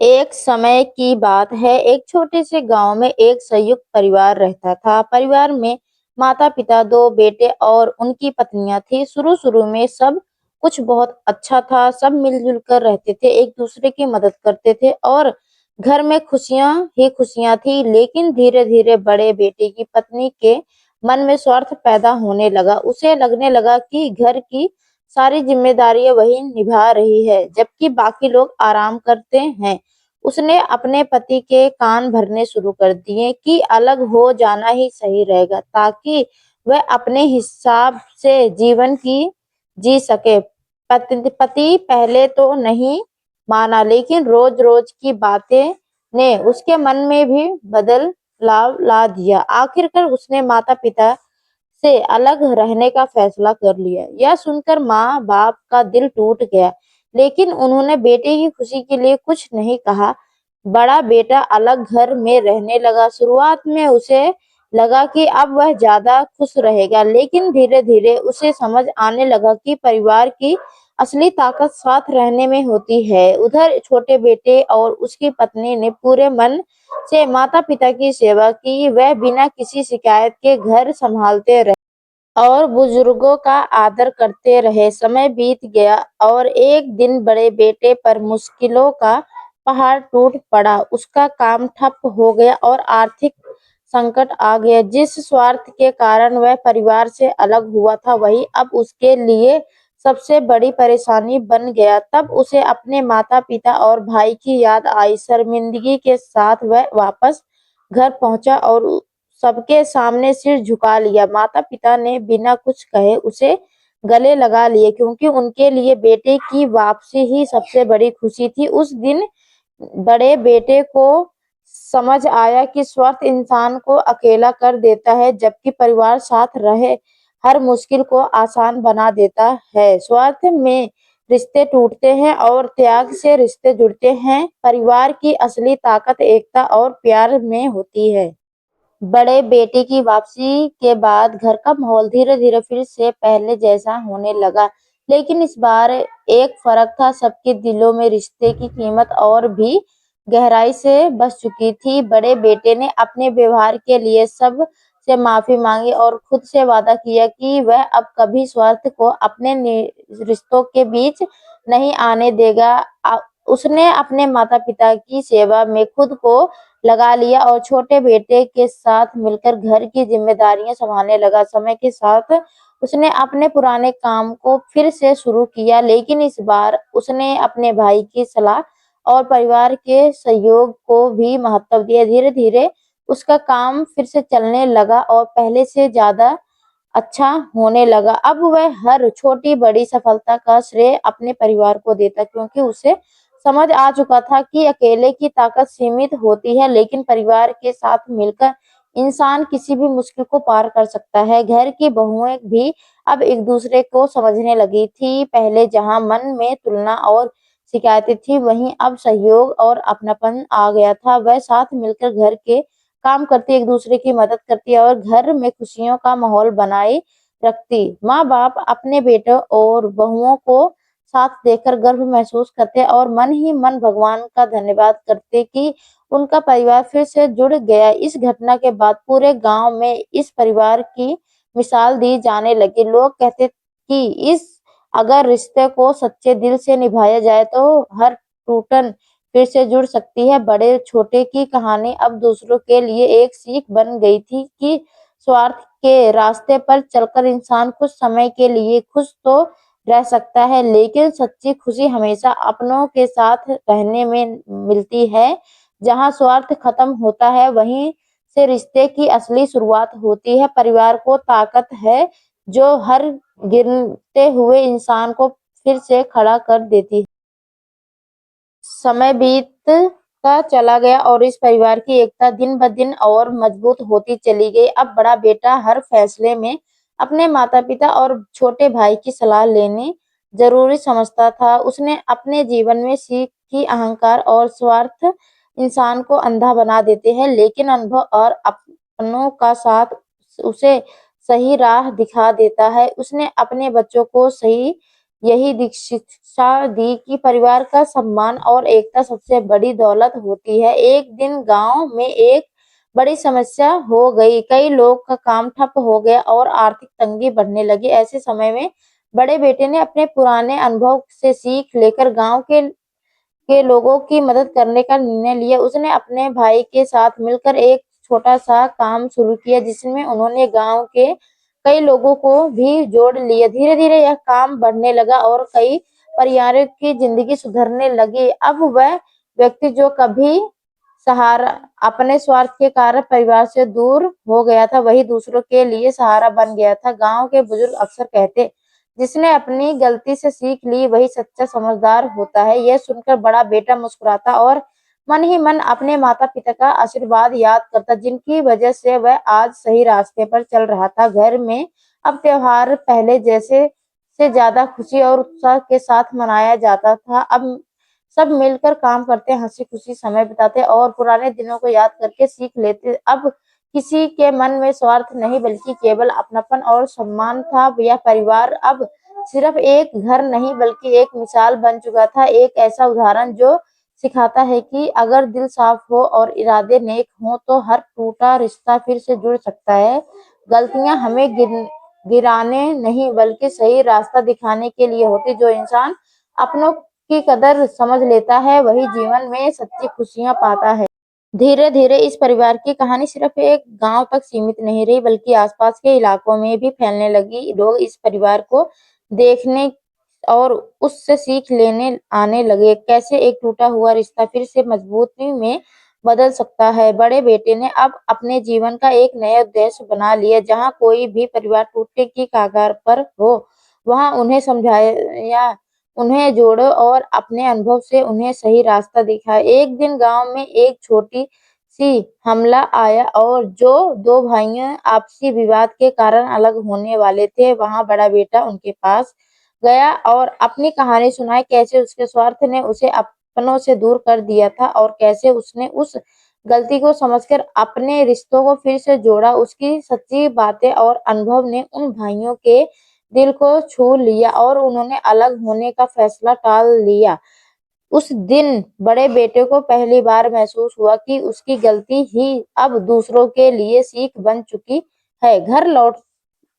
एक समय की बात है, एक छोटे से गांव में एक संयुक्त परिवार रहता था। परिवार में माता-पिता, दो बेटे और उनकी पत्नियां थी। शुरू-शुरू में सब कुछ बहुत अच्छा था। सब मिलजुल कर रहते थे, एक दूसरे की मदद करते थे और घर में खुशियां ही खुशियां थी। लेकिन धीरे-धीरे बड़े बेटे की पत्नी के मन में स्वार्थ पैदा होने लगा। उसे लगने लगा कि घर की सारी जिम्मेदारियां वही निभा रही है, जबकि बाकी लोग आराम करते हैं। उसने अपने पति के कान भरने शुरू कर दिए कि अलग हो जाना ही सही रहेगा, ताकि वह अपने हिसाब से जीवन की जी सके। पति पहले तो नहीं माना, लेकिन रोज-रोज की बातें ने उसके मन में भी बदलाव ला दिया। आखिरकार उसने माता-पिता से अलग रहने का फैसला कर लिया। यह सुनकर माँ-बाप का दिल टूट गया, लेकिन उन्होंने बेटे की खुशी के लिए कुछ नहीं कहा। बड़ा बेटा अलग घर में रहने लगा। शुरुआत में उसे लगा कि अब वह ज्यादा खुश रहेगा, लेकिन धीरे-धीरे उसे समझ आने लगा कि परिवार की असली ताकत साथ रहने में होती है। उधर छोटे बेटे और उसकी पत्नी ने पूरे मन से माता-पिता की सेवा की। वह बिना किसी शिकायत के घर संभालते रहे और बुजुर्गों का आदर करते रहे। समय बीत गया और एक दिन बड़े बेटे पर मुश्किलों का पहाड़ टूट पड़ा। उसका काम ठप हो गया और आर्थिक संकट आ गया। जिस स्वार्थ के कारण वह परिवार से अलग हुआ था, वही अब उसके लिए सबसे बड़ी परेशानी बन गया। तब उसे अपने माता-पिता और भाई की याद आई। शर्मिंदगी के साथ वह वापस घर पहुंचा और सबके सामने सिर झुका लिया। माता-पिता ने बिना कुछ कहे उसे गले लगा लिए, क्योंकि उनके लिए बेटे की वापसी ही सबसे बड़ी खुशी थी। उस दिन बड़े बेटे को समझ आया कि स्वार्थ इंसान को अकेला कर देता है, जबकि परिवार साथ रहे हर मुश्किल को आसान बना देता है। स्वार्थ में रिश्ते टूटते हैं और त्याग से रिश्ते जुड़ते हैं। परिवार की असली ताकत एकता और प्यार में होती है। बड़े बेटे की वापसी के बाद घर का माहौल धीरे-धीरे फिर से पहले जैसा होने लगा, लेकिन इस बार एक फर्क था। सबके दिलों में रिश्ते की कीमत और भी गहराई से बस चुकी थी। बड़े बेटे ने अपने व्यवहार के लिए सब से माफी मांगी और खुद से वादा किया कि वह अब कभी स्वार्थ को अपने रिश्तों के बीच नहीं आने देगा। उसने अपने माता-पिता की सेवा में खुद को लगा लिया और छोटे बेटे के साथ मिलकर घर की जिम्मेदारियां संभालने लगा। समय के साथ उसने अपने पुराने काम को फिर से शुरू किया, लेकिन इस बार उसने अपने भाई की सलाह और परिवार के सहयोग को भी महत्व दिया। धीरे-धीरे उसका काम फिर से चलने लगा और पहले से ज्यादा अच्छा होने लगा। अब वह हर छोटी-बड़ी सफलता का श्रेय अपने परिवार को देता, क्योंकि उसे समझ आ चुका था कि अकेले की ताकत सीमित होती है, लेकिन परिवार के साथ मिलकर इंसान किसी भी मुश्किल को पार कर सकता है। घर की बहुएं भी अब एक दूसरे को समझने लगी थी। पहले जहां मन में तुलना और शिकायतें थी, वहीं अब सहयोग और अपनापन आ गया था। वह साथ मिलकर घर के काम करती, एक दूसरे की मदद करती और घर में खुशियों का माहौल बनाए रखती। माँ-बाप अपने बेटों और बहुओं को साथ देखकर गर्व महसूस करते और मन ही मन भगवान का धन्यवाद करते कि उनका परिवार फिर से जुड़ गया। इस घटना के बाद पूरे गांव में इस परिवार की मिसाल दी जाने लगी। लोग कहते कि इस अगर रिश्ते को सच्चे दिल से निभाया जाए तो हर टूटन फिर से जुड़ सकती है। बड़े छोटे की कहानी अब दूसरों के लिए एक सीख बन गई थी कि स्वार्थ के रास्ते पर चलकर इंसान कुछ समय के लिए खुश तो रह सकता है, लेकिन सच्ची खुशी हमेशा अपनों के साथ रहने में मिलती है। जहाँ स्वार्थ खत्म होता है, वहीं से रिश्ते की असली शुरुआत होती है। परिवार को ताकत है जो हर गिरते हुए इंसान को फिर से खड़ा कर देती है। समय बीतता चला गया और इस परिवार की एकता दिन ब दिन और मजबूत होती चली गई। अब बड़ा बेटा हर फैसले में अपने माता-पिता और छोटे भाई की सलाह लेनी जरूरी समझता था। उसने अपने जीवन में सीख कि अहंकार और स्वार्थ इंसान को अंधा बना देते हैं, लेकिन अनुभव और अपनों का साथ उसे सही राह दिखा देता है। उसने अपने बच्चों को सही यही शिक्षा दी कि परिवार का सम्मान और एकता सबसे बड़ी दौलत होती है। एक दिन गांव में एक बड़ी समस्या हो गई। कई लोग का काम ठप हो गया और आर्थिक तंगी बढ़ने लगी। ऐसे समय में बड़े बेटे ने अपने पुराने अनुभव से सीख लेकर गांव के लोगों की मदद करने का निर्णय लिया। उसने अपने भाई के साथ मिलकर एक छोटा-सा काम शुरू किया, जिसमें उन्होंने गाँव के कई लोगों को भी जोड़ लिया। धीरे-धीरे यह काम बढ़ने लगा और कई परिवारों की जिंदगी सुधरने लगी। अब वह व्यक्ति जो कभी सहारा अपने स्वार्थ के कारण परिवार से दूर हो गया था, वही दूसरों के लिए सहारा बन गया था। गाँव के बुजुर्ग अक्सर कहते, जिसने अपनी गलती से सीख ली वही सच्चा समझदार होता है। यह सुनकर बड़ा बेटा मुस्कुराता और मन ही मन अपने माता पिता का आशीर्वाद याद करता, जिनकी वजह से वह आज सही रास्ते पर चल रहा था। घर में अब त्योहार पहले जैसे से ज्यादा खुशी और उत्साह के साथ मनाया जाता था। अब सब मिलकर काम करते, हंसी खुशी समय बिताते और पुराने दिनों को याद करके सीख लेते। अब किसी के मन में स्वार्थ नहीं, बल्कि केवल अपनापन और सम्मान था। यह परिवार अब सिर्फ एक घर नहीं, बल्कि एक मिसाल बन चुका था, एक ऐसा उदाहरण जो सिखाता है कि अगर दिल साफ हो और इरादे नेक हों, तो हर टूटा रिश्ता फिर से जुड़ सकता है। गलतियां हमें गिराने नहीं, बल्कि सही रास्ता दिखाने के लिए होती। जो इंसान अपनों की कदर समझ लेता है, वही जीवन में सच्ची खुशियां पाता है। धीरे धीरे इस परिवार की कहानी सिर्फ एक गांव तक सीमित नहीं रही, बल्कि आसपास के इलाकों में भी फैलने लगी। लोग इस परिवार को देखने और उससे सीख लेने आने लगे, कैसे एक टूटा हुआ रिश्ता फिर से मजबूती में बदल सकता है। बड़े बेटे ने अब अपने जीवन का एक नया उद्देश्य बना लिया। जहाँ कोई भी परिवार टूटने की कगार पर हो, वहाँ उन्हें समझाया, उन्हें जोड़ो और अपने अनुभव से उन्हें सही रास्ता दिखाए। एक दिन गांव में एक छोटी सी हमला आया और जो दो भाइयों आपसी विवाद के कारण अलग होने वाले थे, वहां बड़ा बेटा उनके पास गया और अपनी कहानी सुनाई, कैसे उसके स्वार्थ ने उसे अपनों से दूर कर दिया था और कैसे उसने उस गलती को समझकर अपने रिश्तों को फिर से जोड़ा। उसकी सच्ची बातें और अनुभव ने उन भाइयों के दिल को छू लिया और उन्होंने अलग होने का फैसला टाल लिया। उस दिन बड़े बेटे को पहली बार महसूस हुआ कि उसकी गलती ही अब दूसरों के लिए सीख बन चुकी है। घर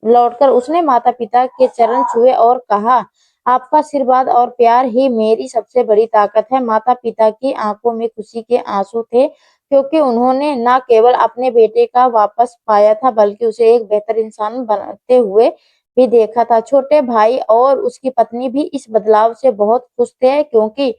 लौटकर उसने माता-पिता के चरण छुए और कहा, आपका आशीर्वाद और प्यार ही मेरी सबसे बड़ी ताकत है। माता-पिता की आंखों में खुशी के आंसू थे, क्योंकि उन्होंने न केवल अपने बेटे का वापस पाया था, बल्कि उसे एक बेहतर इंसान बनते हुए भी देखा था। छोटे भाई और उसकी पत्नी भी इस बदलाव से बहुत खुश थे, क्योंकि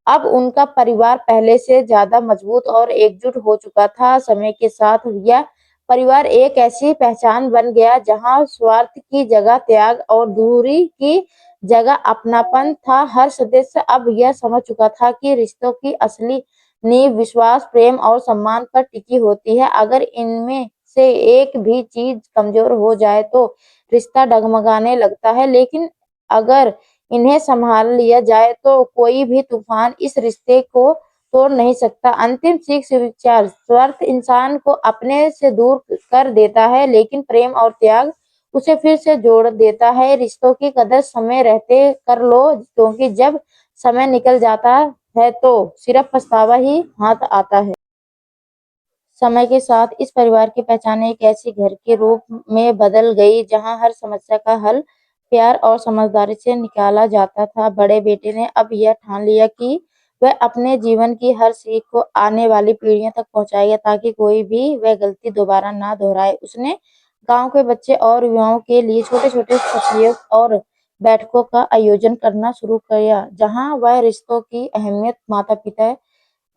अब उनका परिवार पहले से ज्यादा मजबूत और एकजुट हो चुका था। समय के साथ यह परिवार एक ऐसी पहचान बन गया, जहाँ स्वार्थ की जगह त्याग और दूरी की जगह अपनापन था। हर सदस्य अब यह समझ चुका था कि रिश्तों की असली नींव विश्वास, प्रेम और सम्मान पर टिकी होती है। अगर इनमें से एक भी चीज कमजोर हो जाए, तो रिश्ता डगमगाने लगता है, लेकिन अगर इन्हें संभाल लिया जाए, तो कोई भी तूफान इस रिश्ते को तोड़ नहीं सकता। अंतिम सीख स्वीकार, स्वार्थ इंसान को अपने से दूर कर देता है, लेकिन प्रेम और त्याग उसे फिर से जोड़ देता है। रिश्तों की कदर समय रहते कर लो, क्योंकि जब समय निकल जाता है, तो सिर्फ पछतावा ही हाथ आता है। समय के साथ इस परिवार की पहचान एक ऐसी घर के रूप में बदल गई, जहां हर समस्या का हल प्यार और समझदारी से निकाला जाता था। बड़े बेटे ने अब यह ठान लिया कि वह अपने जीवन की हर सीख को आने वाली पीढ़ियों तक पहुंचाएगा, ताकि कोई भी वह गलती दोबारा ना दोहराए। उसने गांव के बच्चे और युवाओं के लिए छोटे-छोटे सत्संग और बैठकों का आयोजन करना शुरू किया, जहां वह रिश्तों की अहमियत, माता-पिता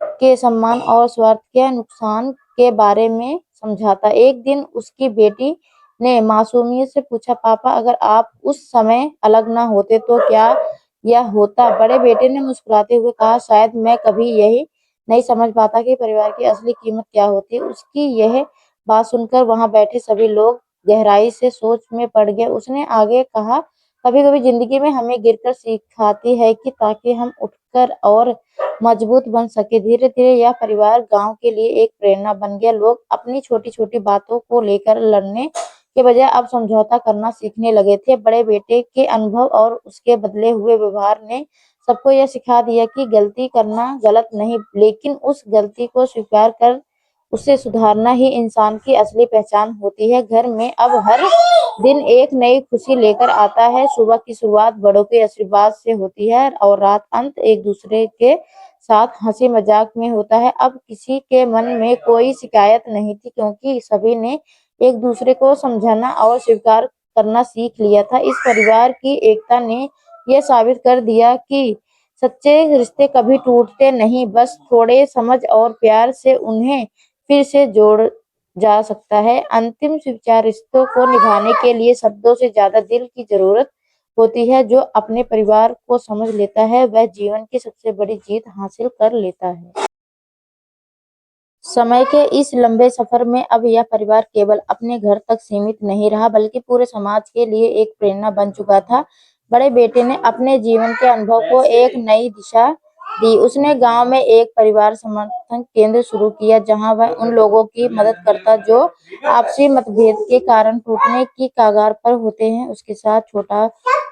के सम्मान और स्वार्थ के नुकसान के बारे में समझाता। एक दिन उसकी बेटी ने मासूमियत से पूछा, पापा, अगर आप उस समय अलग ना होते, तो क्या यह होता? बड़े बेटे ने मुस्कुराते हुए कहा, शायद मैं कभी यही नहीं समझ पाता कि परिवार की असली कीमत क्या होती है। उसकी यह बात सुनकर वहां बैठे सभी लोग गहराई से सोच में पड़ गए। उसने आगे कहा, कभी कभी जिंदगी में हमें गिरकर सिखाती है, कि ताकि हम उठकर और मजबूत बन सके। धीरे धीरे यह परिवार गांव के लिए एक प्रेरणा बन गया। लोग अपनी छोटी छोटी बातों को लेकर लड़ने के बजाय अब समझौता करना सीखने लगे थे। बड़े बेटे के अनुभव और उसके बदले हुए व्यवहार ने सबको यह सिखा दिया कि गलती करना गलत नहीं, लेकिन उस गलती को स्वीकार कर उसे सुधारना ही इंसान की असली पहचान होती है। घर में अब हर दिन एक नई खुशी लेकर आता है। सुबह की शुरुआत बड़ों के आशीर्वाद से होती है और रात अंत एक दूसरे के साथ हंसी मजाक में होता है। अब किसी के मन में कोई शिकायत नहीं थी, क्योंकि सभी ने एक दूसरे को समझाना और स्वीकार करना सीख लिया था। इस परिवार की एकता ने यह साबित कर दिया कि सच्चे रिश्ते कभी टूटते नहीं, बस थोड़े समझ और प्यार से उन्हें फिर से जोड़ जा सकता है। अंतिम विचार, रिश्तों को निभाने के लिए शब्दों से ज्यादा दिल की जरूरत होती है। जो अपने परिवार को समझ लेता है वह जीवन की सबसे बड़ी जीत हासिल कर लेता है। समय के इस लंबे सफर में अब यह परिवार केवल अपने घर तक सीमित नहीं रहा, बल्कि पूरे समाज के लिए एक प्रेरणा बन चुका था। बड़े बेटे ने अपने जीवन के अनुभव को एक नई दिशा दी। उसने गांव में एक परिवार समर्थन केंद्र शुरू किया, जहां वह उन लोगों की मदद करता जो आपसी मतभेद के कारण टूटने की कगार पर होते हैं। उसके साथ छोटा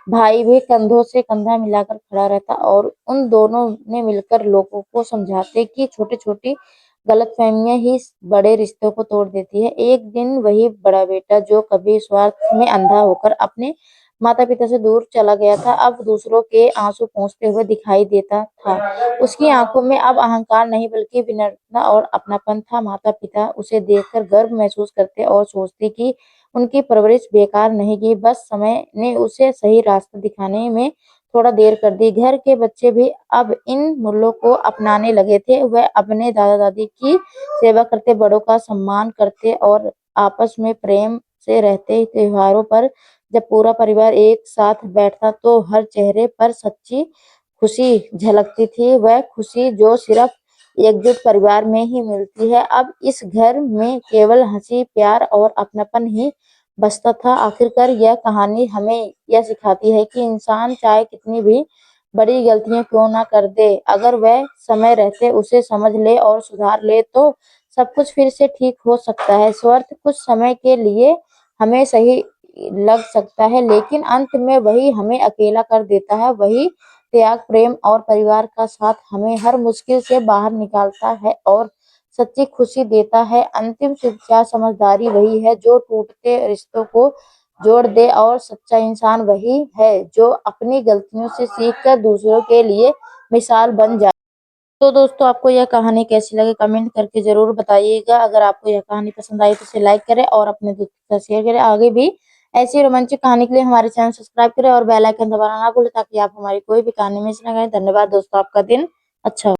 भाई भी कंधों से कंधा मिलाकर खड़ा रहता और उन दोनों ने मिलकर लोगों को समझाते कि छोटी-छोटी गलतफहमियां ही बड़े रिश्तों को तोड़ देती है। एक दिन वही बड़ा बेटा जो कभी स्वार्थ में अंधा होकर अपने माता पिता से दूर चला गया था, अब दूसरों के आंसू पोंछते हुए दिखाई देता था। उसकी आंखों में अब अहंकार नहीं, बल्कि विनम्रता और अपनापन था। माता पिता उसे देखकर गर्व महसूस करते और सोचते कि उनकी परवरिश बेकार नहीं गई, बस समय ने उसे सही रास्ता दिखाने में थोड़ा देर कर दी। घर के बच्चे भी अब इन मूल्यों को अपनाने लगे थे। वह अपने दादा दादी की सेवा करते, बड़ों का सम्मान करते और आपस में प्रेम से रहते। त्योहारों पर जब पूरा परिवार एक साथ बैठता तो हर चेहरे पर सच्ची खुशी झलकती थी। वह खुशी जो सिर्फ एकजुट परिवार में ही मिलती है। अब इस घर में केवल हंसी, प्यार और अपनापन ही बसता था। आखिरकार यह कहानी हमें यह सिखाती है कि इंसान चाहे कितनी भी बड़ी गलतियां क्यों ना कर दे, अगर वह समय रहते उसे समझ ले और सुधार ले तो सब कुछ फिर से ठीक हो सकता है। स्वार्थ कुछ समय के लिए हमें सही लग सकता है, लेकिन अंत में वही हमें अकेला कर देता है। वही त्याग, प्रेम और परिवार का साथ हमें हर मुश्किल से बाहर निकालता है और सच्ची खुशी देता है। अंतिम शिक्षा समझदारी वही है जो टूटते रिश्तों को जोड़ दे, और सच्चा इंसान वही है जो अपनी गलतियों से सीखकर दूसरों के लिए मिसाल बन जाए। तो दोस्तों, आपको यह कहानी कैसी लगी कमेंट करके जरूर बताइएगा। अगर आपको यह कहानी पसंद आई तो इसे लाइक करें और अपने दोस्तों के साथ शेयर करें। आगे भी ऐसी रोमांचक कहानी के लिए हमारे चैनल सब्सक्राइब करें और बेल आइकन दबाना ना भूलें, ताकि आप हमारी कोई भी कहानी मिस ना करें। धन्यवाद दोस्तों, आपका दिन अच्छा हो।